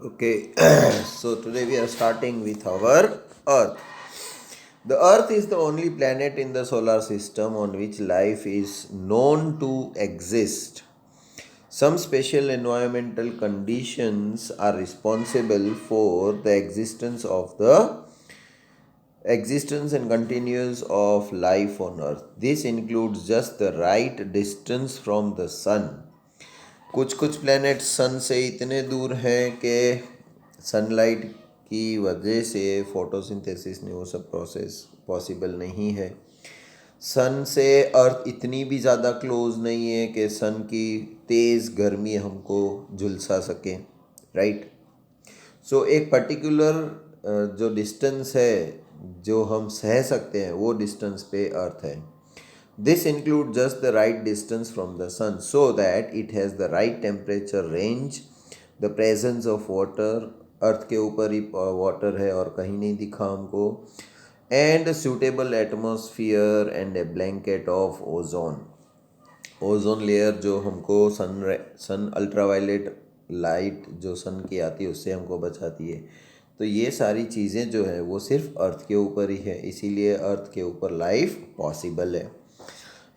Okay, so today we are starting with our Earth. The Earth is the only planet in the solar system on which life is known to exist. Some special environmental conditions are responsible for the existence and continuance of life on Earth. This includes just the right distance from the sun. कुछ कुछ planet सन से इतने दूर हैं कि sunlight की वजह से फोटोसिंथेसिस ने वो सब प्रोसेस पॉसिबल नहीं है। सन से अर्थ इतनी भी ज़्यादा क्लोज नहीं है कि सन की तेज़ गर्मी हमको झुलसा सके, राइट। सो एक पर्टिकुलर जो डिस्टेंस है जो हम सह सकते हैं वो डिस्टेंस पे अर्थ है। This includes just the right distance from the sun so that it has the right temperature range, the presence of water, अर्थ के ऊपर ही वाटर है और कहीं नहीं दिखा हमको, and a suitable atmosphere and a blanket of ozone. Ozone layer जो हमको सन अल्ट्रावायलेट लाइट जो सन की आती है उससे हमको बचाती है। तो ये सारी चीज़ें जो है वो सिर्फ अर्थ के ऊपर ही है, इसीलिए अर्थ के ऊपर लाइफ पॉसिबल है।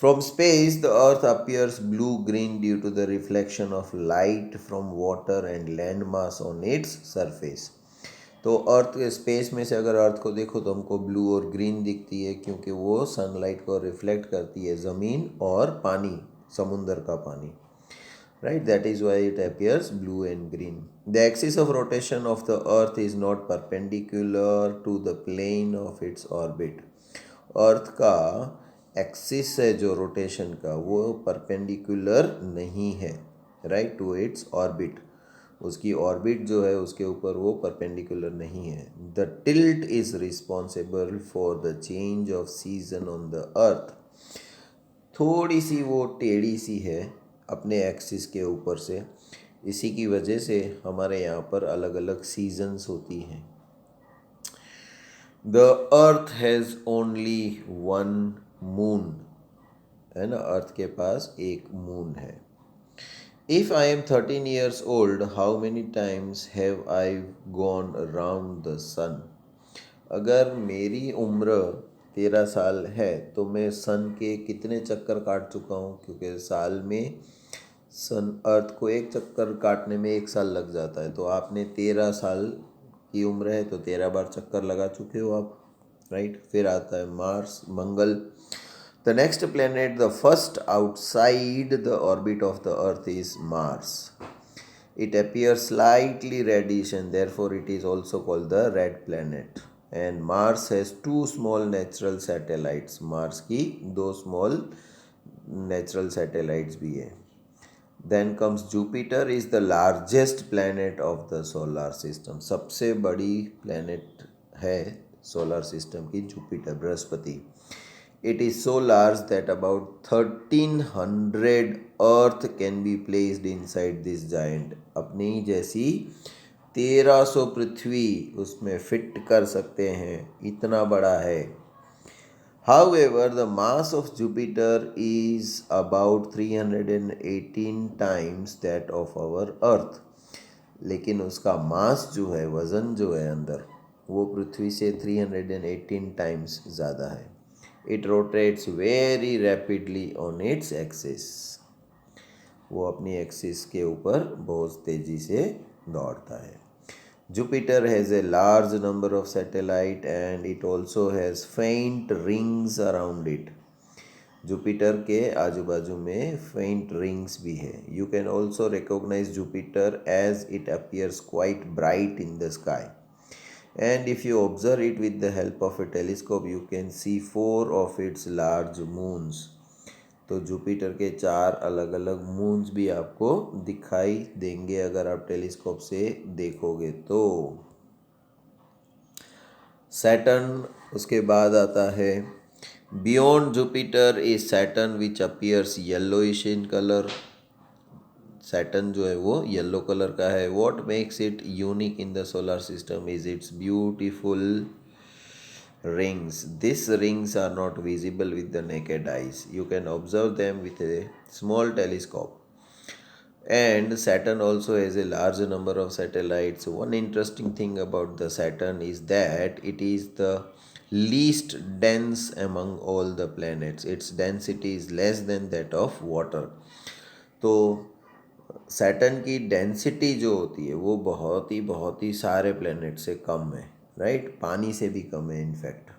From space, the Earth appears blue-green due to the reflection of light from water and landmass on its surface. तो अर्थ के स्पेस में से अगर अर्थ को देखो तो हमको ब्लू और ग्रीन दिखती है क्योंकि वो सनलाइट को रिफ्लेक्ट करती है ज़मीन और पानी, समुंदर का पानी, right? That is why it appears blue and green. The axis of rotation of the earth is not perpendicular to the plane of its orbit. अर्थ का एक्सिस है जो रोटेशन का वो परपेंडिकुलर नहीं है, राइट, टू इट्स ऑर्बिट। उसकी orbit जो है उसके ऊपर वो परपेंडिकुलर नहीं है। The tilt is responsible for the change off season on the earth. थोड़ी सी वो टेढ़ी सी है अपने एक्सिस के ऊपर से, इसी की वजह से हमारे यहाँ पर अलग अलग सीजन्स होती हैं। The earth has only one moon, है ना, अर्थ के पास एक मून है। If I am 13 years old, how many times have I gone around the sun. अगर मेरी उम्र 13 साल है तो मैं सन के कितने चक्कर काट चुका हूँ, क्योंकि साल में सन अर्थ को एक चक्कर काटने में 1 साल लग जाता है। तो आपने 13 साल की उम्र है तो 13 बार चक्कर लगा चुके हो आप, राइट। फिर आता है Mars, Mangal. The next planet, the first outside the orbit of the earth is Mars. It appears slightly reddish and therefore it is also called the red planet. And Mars has two small natural satellites. Mars की 2 small natural satellites भी है। Then comes Jupiter is the largest planet of the solar system. सबसे बड़ी planet है solar system की Jupiter, Brihaspati. It is so large that about 1300 Earth can be placed inside this giant. अपनी जैसी 1300 पृथ्वी उसमें fit कर सकते हैं, इतना बड़ा है। However, the mass of Jupiter is about 318 times that of our Earth. लेकिन उसका मास जो है, वज़न जो है अंदर, वो पृथ्वी से 318 टाइम्स ज़्यादा है। It rotates very rapidly on its axis. वो अपनी एक्सिस के ऊपर बहुत तेज़ी से दौड़ता है। Jupiter has a large number of satellites and it also has faint rings around it. Jupiter के आजू बाजू में faint rings भी है। You can also recognize Jupiter as it appears quite bright in the sky. And if you observe it with the help of a telescope, you can see 4 of its large moons. तो Jupiter के 4 अलग अलग moons भी आपको दिखाई देंगे अगर आप टेलीस्कोप से देखोगे तो। सैटर्न उसके बाद आता है। Beyond Jupiter is Saturn which appears yellowish in colour. Saturn जो है वो येलो कलर का है। What makes it unique in the solar system is it's beautiful rings. These rings are not visible with the naked eyes. You can observe them with a small telescope. And Saturn also has a large number of satellites. One interesting thing about the Saturn is that it is the least dense among all the planets. Its density is less than that of water. तो Saturn की density जो होती है वो बहुत ही सारे planet से कम है, राइट, पानी से भी कम है इनफैक्ट।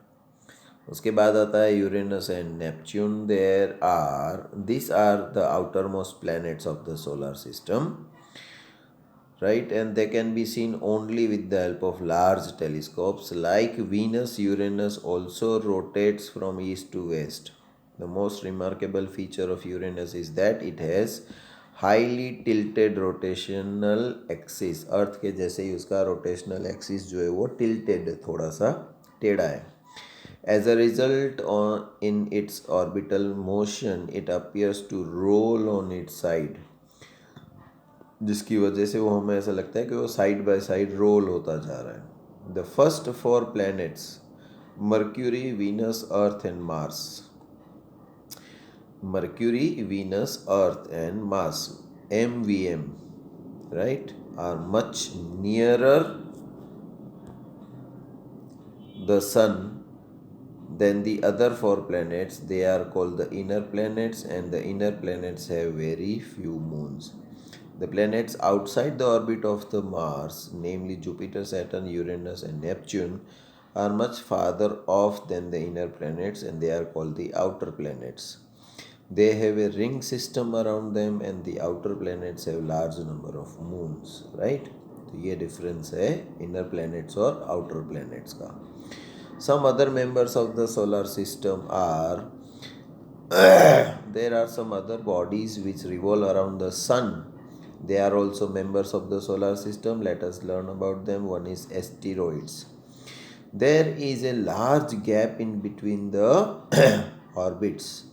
उसके बाद आता है Uranus and Neptune. There are this are the outer most planets of the solar system, right, and they can be seen only with the help of large telescopes. Like Venus, Uranus also rotates from east to west. The most remarkable feature of Uranus is that it has highly tilted rotational axis. अर्थ के जैसे ही उसका rotational axis जो है वो tilted है, थोड़ा सा टेढ़ा है। As a result, in its orbital motion, it appears to roll on its side, जिसकी वजह से वो हमें ऐसा लगता है कि वो साइड बाय साइड रोल होता जा रहा है। The first four planets mercury, Venus, earth and Mars, mercury, Venus, earth and Mars, MVM, right, are much nearer the sun than the other four planets. They are called the inner planets, and the inner planets have very few moons. The planets outside the orbit of the Mars, namely Jupiter, Saturn, Uranus, and Neptune, are much farther off than the inner planets, and they are called the outer planets. They have a ring system around them, and the outer planets have large number of moons, right? तो ये difference है inner planets और outer planets का. Some other members of the solar system are there are some other bodies which revolve around the sun. They are also members of the solar system. Let us learn about them. One is asteroids. There is a large gap in between the orbits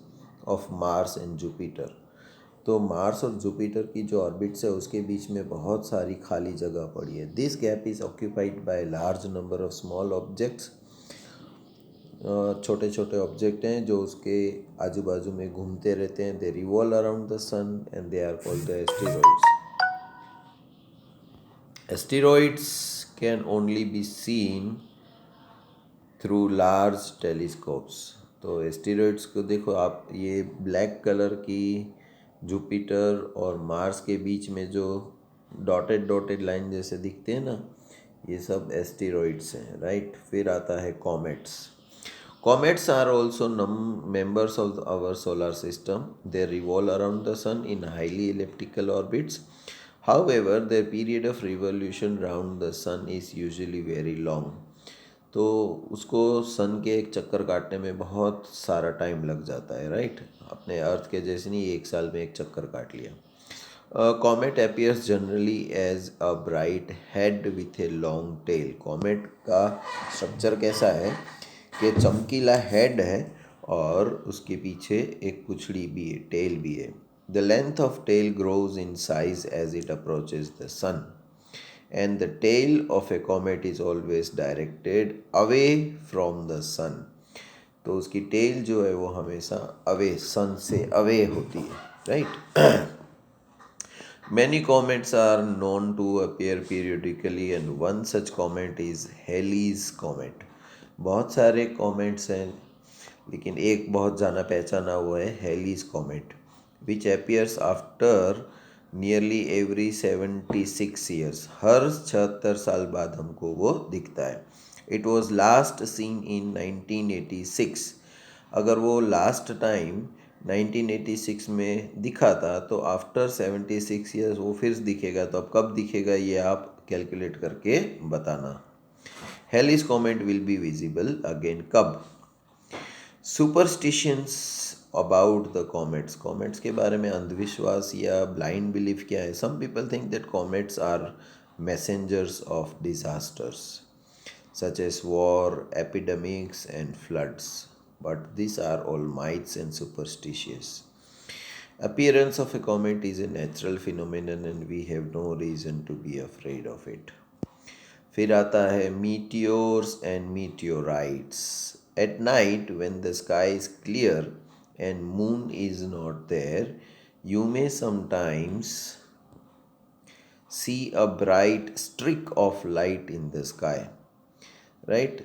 of Mars and Jupiter. तो Mars और Jupiter की जो orbits है उसके बीच में बहुत सारी खाली जगह पड़ी है. This gap is occupied by large number of small objects. छोटे छोटे ऑब्जेक्ट हैं जो उसके आजू बाजू में घूमते रहते हैं. They revolve around the sun and they are called the asteroids. Asteroids can only be seen through large telescopes. तो एस्टेरॉइड्स को देखो आप, ये ब्लैक कलर की जुपिटर और मार्स के बीच में जो डॉटेड डॉटेड लाइन जैसे दिखते हैं ना, ये सब एस्टेरॉइड्स हैं, राइट. फिर आता है comets. Comets are also members of our solar system. They revolve around the sun in highly elliptical orbits. However, their period of revolution around the sun is usually very long. तो उसको सन के एक चक्कर काटने में बहुत सारा टाइम लग जाता है, राइट. अपने अर्थ के जैसे नहीं 1 साल में एक चक्कर काट लिया. Comet appears generally as a bright head with a long tail. Comet का स्ट्रक्चर कैसा है कि चमकीला हेड है और उसके पीछे एक पुछड़ी भी है, टेल भी है. The length of tail grows in size as it approaches the sun, and the tail of a comet is always directed away from the sun. तो उसकी टेल जो है वो हमेशा अवे, सन से अवे होती है, right. Many comets are known to appear periodically, and one such comet is Halley's comet. बहुत सारे कॉमेट्स हैं लेकिन एक बहुत जाना पहचाना हुआ है Halley's comet, which appears after nearly every 76 years. हर 76 साल बाद हमको वो दिखता है. It was last seen in 1986. अगर वो लास्ट टाइम 1986 में दिखा था तो आफ्टर 76 ईयर्स वो फिर दिखेगा. तो अब कब दिखेगा ये आप कैलकुलेट करके बताना. Halley's comet will be visible again कब. Superstitions about the comets. Comets के बारे में अंधविश्वास या blind belief क्या है. Some people think that comets are messengers of disasters such as war, epidemics and floods. But these are all myths and superstitious. Appearance of a comet is a natural phenomenon and we have no reason to be afraid of it. फिर आता है meteors and meteorites. At night when the sky is clear and moon is not there, you may sometimes see a bright streak of light in the sky, right?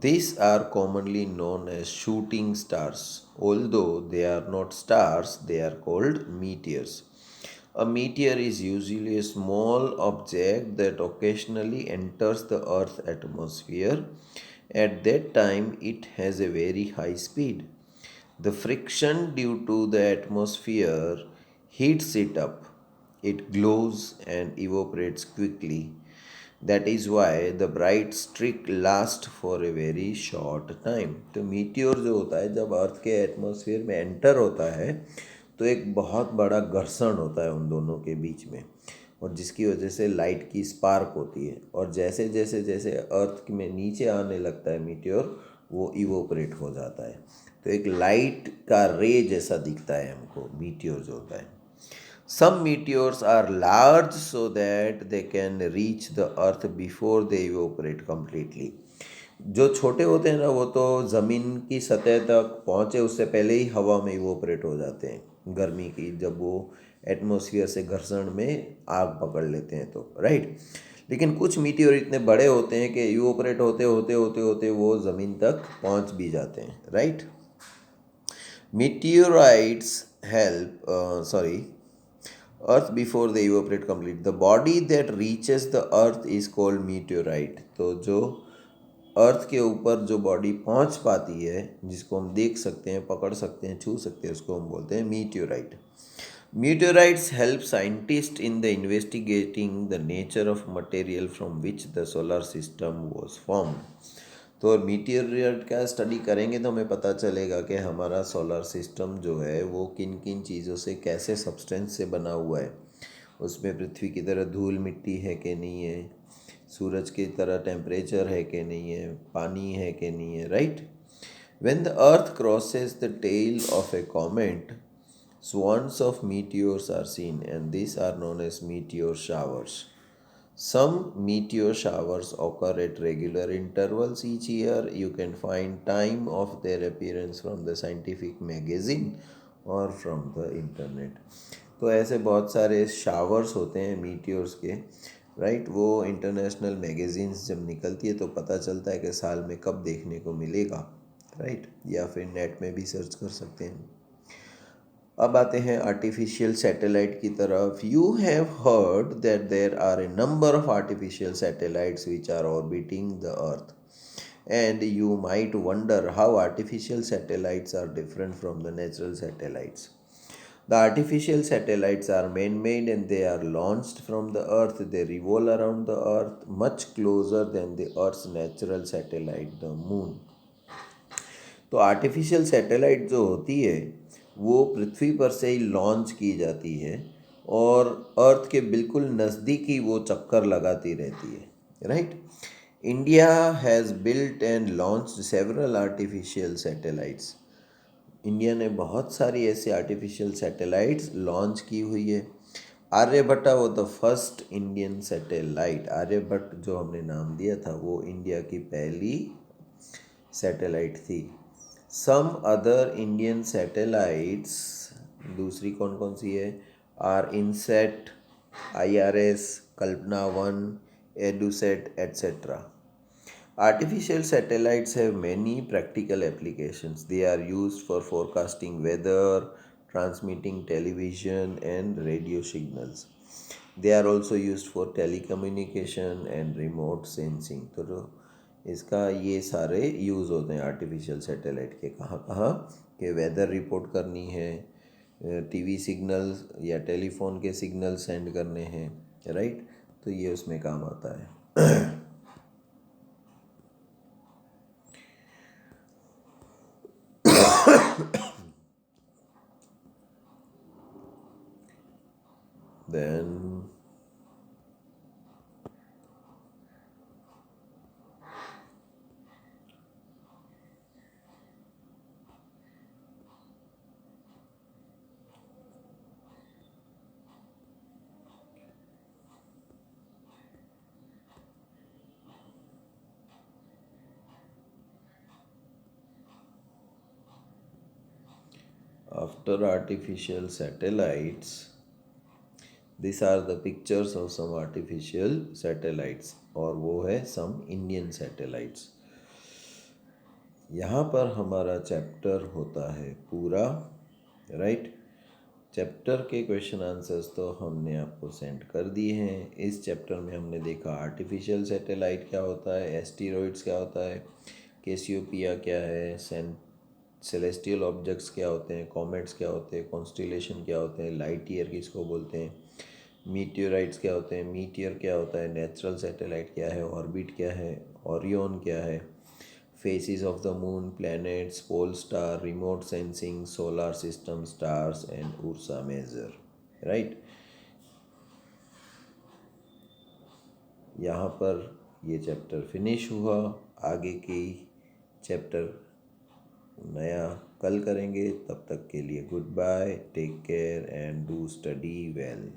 These are commonly known as shooting stars. Although they are not stars, they are called meteors. A meteor is usually a small object that occasionally enters the Earth's atmosphere. At that time, it has a very high speed. The friction due to the atmosphere heats it up. It glows and evaporates quickly. That is why the bright streak lasts for a very short time. तो meteor जो होता है जब अर्थ के atmosphere में enter होता है तो एक बहुत बड़ा घर्षण होता है उन दोनों के बीच में, और जिसकी वजह से लाइट की स्पार्क होती है, और जैसे जैसे जैसे अर्थ में नीचे आने लगता है मीटियोर वो इवोपरेट हो जाता है। तो एक लाइट का रे जैसा दिखता है हमको मीटियोर जो होता है। Some meteors are large so that they can reach the earth before they evaporate completely. जो छोटे होते हैं ना वो तो ज़मीन की सतह तक पहुँचे उससे पहले ही हवा में इवोपरेट हो जाते हैं गर्मी की, जब वो एटमॉस्फेयर से घर्षण में आग पकड़ लेते हैं तो, राइट। लेकिन कुछ मीटियोर इतने बड़े होते हैं कि इवोपरेट होते होते होते होते वो ज़मीन तक पहुँच भी जाते हैं, right. Meteorites help, Earth before they evaporate completely. The body that reaches the Earth is called meteorite. तो जो अर्थ के ऊपर जो बॉडी पहुंच पाती है, जिसको हम देख सकते हैं, पकड़ सकते हैं, छू सकते हैं, उसको हम बोलते हैं meteorite. Meteorites help scientists in the investigating the nature of material from which the solar system was formed. तो मीटियोराइट का स्टडी करेंगे तो हमें पता चलेगा कि हमारा सोलर सिस्टम जो है वो किन किन चीज़ों से, कैसे सब्सटेंस से बना हुआ है। उसमें पृथ्वी की तरह धूल मिट्टी है कि नहीं है, सूरज की तरह टेम्परेचर है कि नहीं है, पानी है कि नहीं है, right. When the earth crosses the tail of a comet, swarms of meteors are seen, and these are known as meteor showers. Some meteor showers occur at regular intervals each year. You can find time of their appearance from the scientific magazine or from the internet. तो ऐसे बहुत सारे showers होते हैं meteors के, right. वो international magazines जब निकलती है तो पता चलता है कि साल में कब देखने को मिलेगा, राइट। या फिर नेट में भी सर्च कर सकते हैं। अब आते हैं आर्टिफिशियल सैटेलाइट की तरफ। You have heard that there are a number of artificial satellites which are orbiting the earth, and you might wonder how artificial satellites are different from the natural satellites. The artificial satellites are man-made and they are launched from the earth. They revolve around the earth much closer than the earth's natural satellite, the moon. तो artificial satellite जो होती है वो पृथ्वी पर से ही launch की जाती है और अर्थ के बिल्कुल नज़दीक ही वो चक्कर लगाती रहती है, right. India has built and launched several artificial satellites. India ने बहुत सारी ऐसी आर्टिफिशियल सैटेलाइट्स लॉन्च की हुई है। आर्यभट्टा वो the first Indian satellite, Aryabhata जो हमने नाम दिया था वो इंडिया की पहली सैटेलाइट थी। सम अदर इंडियन सैटेलाइट्स, दूसरी कौन कौन सी है, are INSAT, IRS, Kalpana 1, EDUSAT etcetera. Artificial satellites have many practical applications. They are used for forecasting weather, transmitting television and radio signals. They are also used for telecommunication and remote sensing. तो इसका ये सारे use होते हैं artificial satellite के। कहाँ कहाँ कि वेदर रिपोर्ट करनी है, टीवी सिग्नल्स या टेलीफोन के सिग्नल सेंड करने हैं, राइट। तो ये उसमें काम आता है। Then after artificial satellites, this are the pictures of some artificial satellites, और वो है सम इंडियन सैटेलाइट्स। यहाँ पर हमारा चैप्टर होता है पूरा, राइट। चैप्टर के क्वेश्चन आंसर्स तो हमने आपको सेंड कर दिए हैं। इस चैप्टर में हमने देखा आर्टिफिशियल सैटेलाइट क्या होता है, एस्टेरॉइड्स क्या होता है, कैसियोपिया क्या है, सेलेस्टियल ऑब्जेक्ट्स क्या होते हैं, कॉमेट्स क्या होते हैं, कॉन्स्टिलेशन क्या होते हैं, लाइट ईयर किसको बोलते हैं, मीटियोराइट्स क्या होते हैं, मीटियर क्या होता है, नेचुरल सैटेलाइट क्या है, ऑर्बिट क्या है, ओरियन क्या है, faces of the moon, planets, pole star, remote sensing, solar system, stars and Ursa Major, right। यहाँ पर ये चैप्टर फिनिश हुआ। आगे की चैप्टर नया कल करेंगे। तब तक के लिए goodbye, take care and do study well.